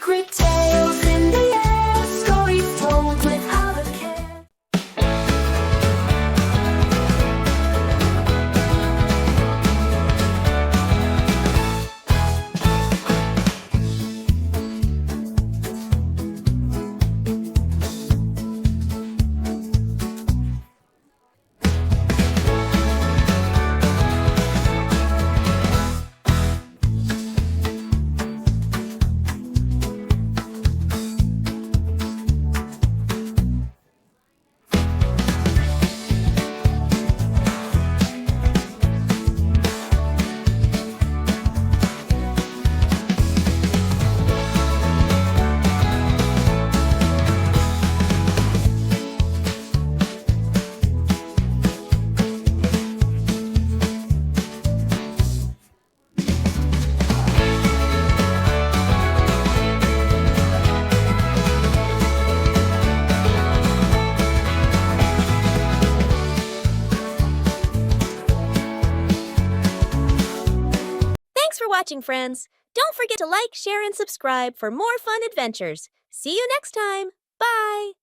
secret tales in the air, stories told without a care. Thanks for watching, friends. Don't forget to like, share, and subscribe for more fun adventures. See you next time. Bye!